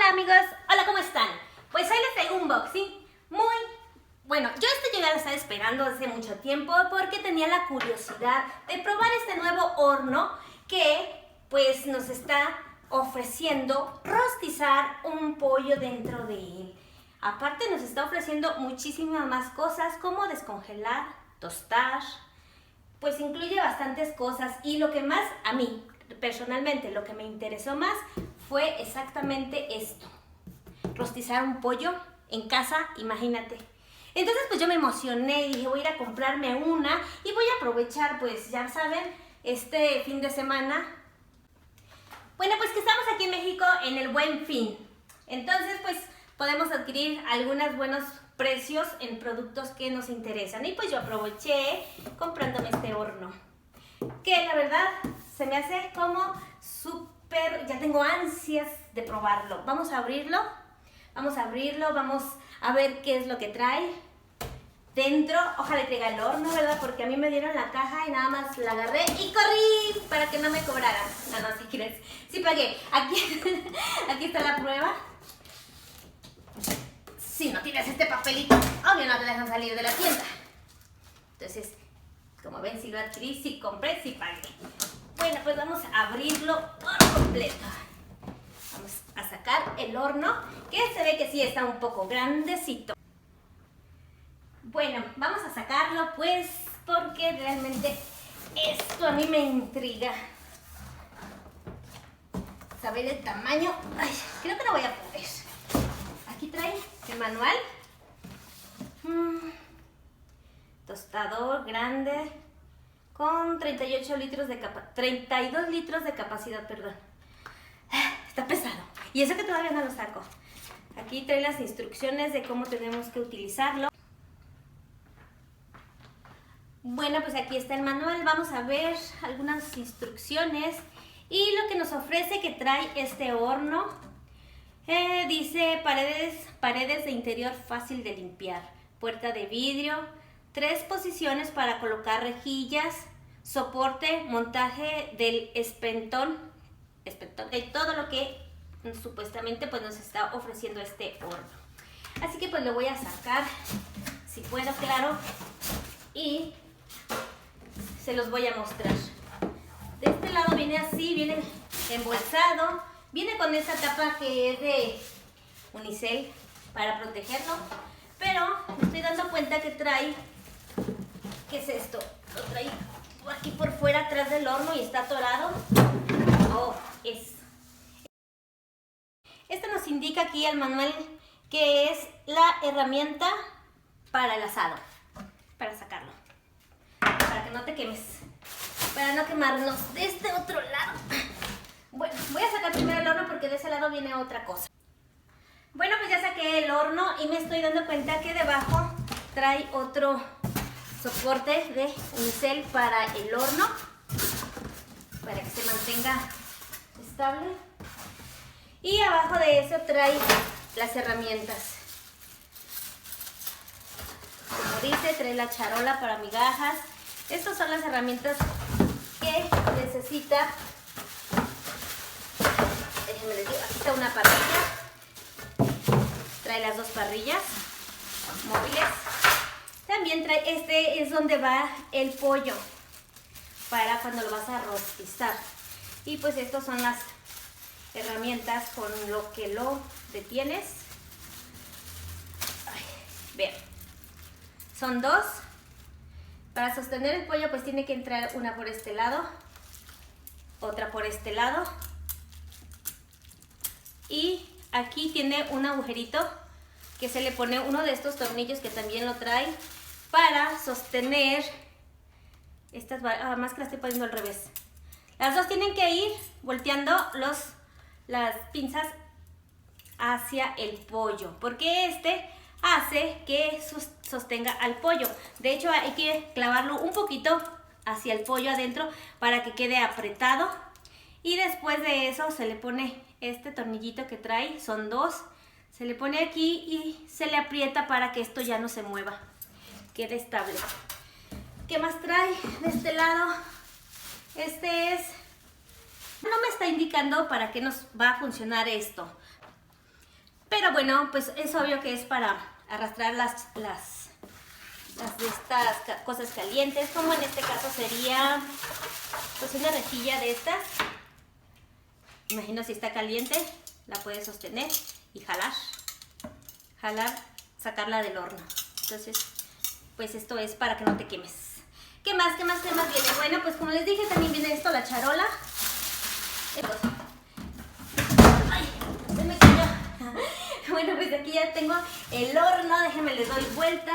Hola amigos, hola, ¿cómo están? Pues hoy les traigo un unboxing muy bueno. Yo ya lo estaba esperando hace mucho tiempo porque tenía la curiosidad de probar este nuevo horno que pues nos está ofreciendo rostizar un pollo dentro de él. Aparte nos está ofreciendo muchísimas más cosas como descongelar, tostar, pues incluye bastantes cosas y lo que más a mí personalmente lo que me interesó más fue exactamente esto, rostizar un pollo en casa, imagínate. Entonces pues yo me emocioné y dije voy a ir a comprarme una y voy a aprovechar, pues ya saben, este fin de semana. Bueno, pues que estamos aquí en México en el Buen Fin. Entonces pues podemos adquirir algunos buenos precios en productos que nos interesan. Y pues yo aproveché comprándome este horno, que la verdad se me hace como súper, ya tengo ansias de probarlo. Vamos a abrirlo, vamos a ver qué es lo que trae dentro. Ojalá traiga el horno, ¿verdad? Porque a mí me dieron la caja y nada más la agarré y corrí para que no me cobraran. No, si quieres, sí pagué. Aquí está la prueba. Si no tienes este papelito, obvio no te dejan salir de la tienda. Entonces, como ven, si lo adquirí, si compré, si pagué. Bueno, pues vamos a abrirlo por completo. Vamos a sacar el horno, que se ve que sí está un poco grandecito. Bueno, vamos a sacarlo pues porque realmente esto a mí me intriga. Saber el tamaño. Ay, creo que no voy a poder. Aquí trae el manual. Tostador grande con 32 litros de capacidad, perdón. Está pesado. Y eso que todavía no lo saco. Aquí trae las instrucciones de cómo tenemos que utilizarlo. Bueno, pues aquí está el manual. Vamos a ver algunas instrucciones y lo que nos ofrece que trae este horno. Dice paredes de interior fácil de limpiar, puerta de vidrio, 3 posiciones para colocar rejillas, soporte, montaje del espentón, todo lo que supuestamente pues nos está ofreciendo este horno. Así que pues lo voy a sacar, si puedo, claro, y se los voy a mostrar. De este lado viene así, viene embolsado, viene con esa tapa que es de unicel para protegerlo, pero me estoy dando cuenta que trae, ¿qué es esto? Lo trae aquí por fuera atrás del horno y está atorado. Esto nos indica aquí el manual que es la herramienta para el asado, para sacarlo, para que no te quemes, para no quemarnos. De este otro lado, bueno, voy a sacar primero el horno porque de ese lado viene otra cosa. Bueno, pues ya saqué el horno y me estoy dando cuenta que debajo trae otro soporte de unicel para el horno, para que se mantenga estable. Y abajo de eso trae las herramientas. Como dice, trae la charola para migajas. Estas son las herramientas que necesita. Déjenme les digo, aquí está una parrilla. Trae las 2 parrillas móviles. También trae, este es donde va el pollo para cuando lo vas a rostizar. Y pues estas son las herramientas con lo que lo detienes. Ay, vean, son 2. Para sostener el pollo pues tiene que entrar una por este lado, otra por este lado, y aquí tiene un agujerito que se le pone uno de estos tornillos que también lo trae para sostener estas, más que la estoy poniendo al revés. Las 2 tienen que ir volteando las pinzas hacia el pollo, porque este hace que sostenga al pollo. De hecho hay que clavarlo un poquito hacia el pollo adentro para que quede apretado. Y después de eso se le pone este tornillito que trae, son 2. Se le pone aquí y se le aprieta para que esto ya no se mueva, quede estable. ¿Qué más trae de este lado? No me está indicando para qué nos va a funcionar esto. Pero bueno, pues es obvio que es para arrastrar las de estas cosas calientes, como en este caso sería pues una rejilla de estas. Imagino si está caliente, la puedes sostener y jalar, sacarla del horno. Entonces, pues esto es para que no te quemes. ¿Qué más viene? Bueno, pues como les dije, también viene esto, la charola. Ay, se me cayó. Bueno, pues aquí ya tengo el horno, déjenme le doy vuelta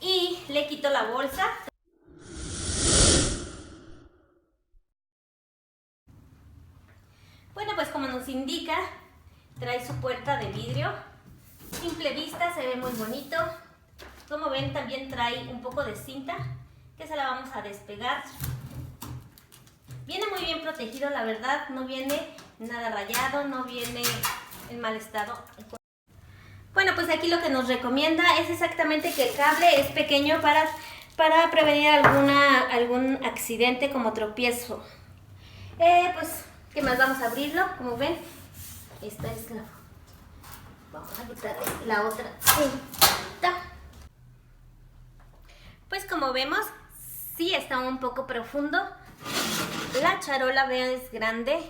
y le quito la bolsa. Bueno, pues como nos indica, trae su puerta de vidrio. Simple vista, se ve muy bonito. Como ven, también trae un poco de cinta que se la vamos a despegar. Viene muy bien protegido, la verdad, no viene nada rayado, no viene en mal estado. Bueno, pues aquí lo que nos recomienda es exactamente que el cable es pequeño para prevenir algún accidente como tropiezo. Pues, ¿qué más? Vamos a abrirlo, como ven. Esta es la... Vamos a quitar la otra cinta. Pues como vemos, sí está un poco profundo. La charola, vean, es grande.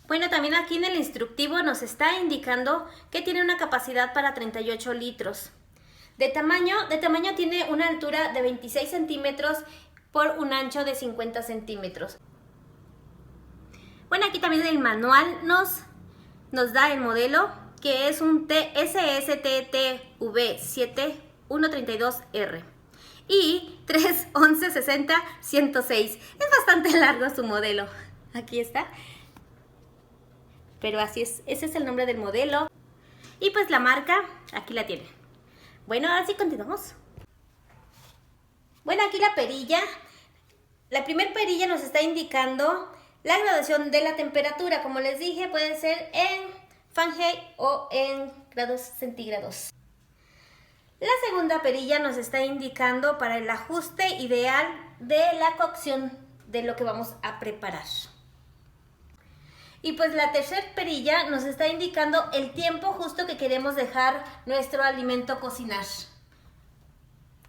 Bueno, también aquí en el instructivo nos está indicando que tiene una capacidad para 38 litros. De tamaño tiene una altura de 26 centímetros por un ancho de 50 centímetros. Bueno, aquí también el manual nos da el modelo, que es un SSTTV7132R y 31160-106. Es bastante largo su modelo. Aquí está. Pero así es, ese es el nombre del modelo. Y pues la marca, aquí la tienen. Bueno, ahora sí continuamos. Bueno, aquí la perilla. La primera perilla nos está indicando la graduación de la temperatura. Como les dije, puede ser en Fahrenheit o en grados centígrados. La segunda perilla nos está indicando para el ajuste ideal de la cocción de lo que vamos a preparar. Y pues la tercera perilla nos está indicando el tiempo justo que queremos dejar nuestro alimento cocinar.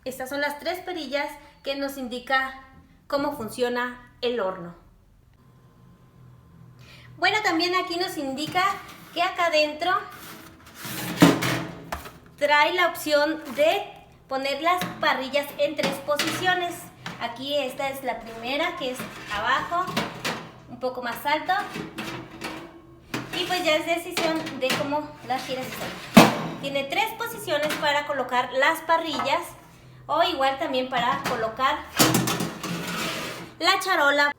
Estas son las tres perillas que nos indica cómo funciona el horno. Bueno, también aquí nos indica que acá adentro trae la opción de poner las parrillas en 3 posiciones. Aquí esta es la primera, que es abajo, un poco más alto. Y pues ya es decisión de cómo las quieres hacer. Tiene 3 posiciones para colocar las parrillas o igual también para colocar la charola.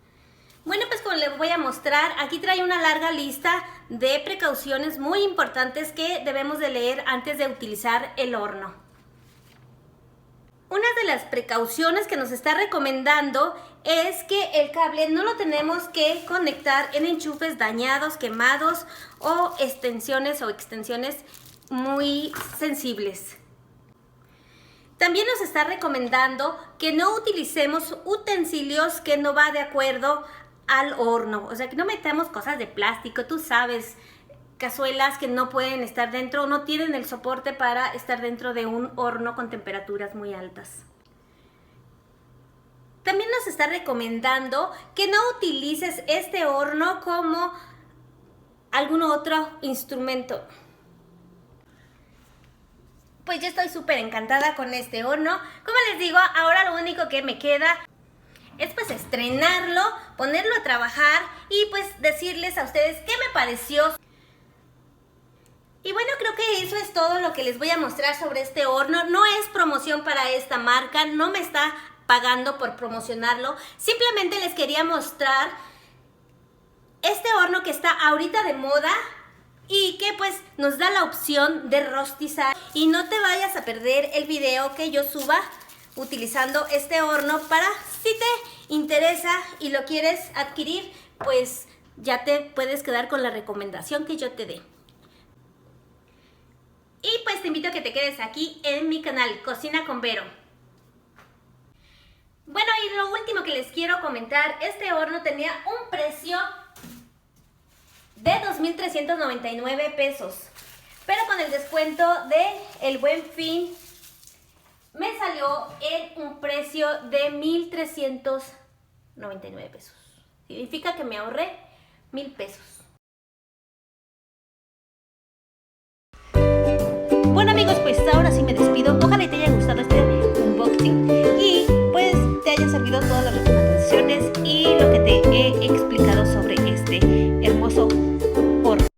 Bueno, pues como les voy a mostrar, aquí trae una larga lista de precauciones muy importantes que debemos de leer antes de utilizar el horno. Una de las precauciones que nos está recomendando es que el cable no lo tenemos que conectar en enchufes dañados, quemados o extensiones muy sensibles. También nos está recomendando que no utilicemos utensilios que no va de acuerdo al horno. O sea, que no metamos cosas de plástico, tú sabes, cazuelas que no pueden estar dentro o no tienen el soporte para estar dentro de un horno con temperaturas muy altas. También nos está recomendando que no utilices este horno como algún otro instrumento. Pues yo estoy súper encantada con este horno. Como les digo, ahora lo único que me queda es pues estrenarlo, ponerlo a trabajar y pues decirles a ustedes qué me pareció. Y bueno, creo que eso es todo lo que les voy a mostrar sobre este horno. No es promoción para esta marca, no me está pagando por promocionarlo. Simplemente les quería mostrar este horno que está ahorita de moda y que pues nos da la opción de rostizar. Y no te vayas a perder el video que yo suba utilizando este horno para si te interesa y lo quieres adquirir, pues ya te puedes quedar con la recomendación que yo te dé. Y pues te invito a que te quedes aquí en mi canal Cocina con Vero. Bueno, y lo último que les quiero comentar, este horno tenía un precio de 2,399 pesos. Pero con el descuento de El Buen Fin me salió en un precio de 1,399 pesos. Significa que me ahorré 1,000 pesos. Bueno amigos, pues ahora sí me despido. Ojalá te haya gustado este unboxing y pues te hayan servido todas las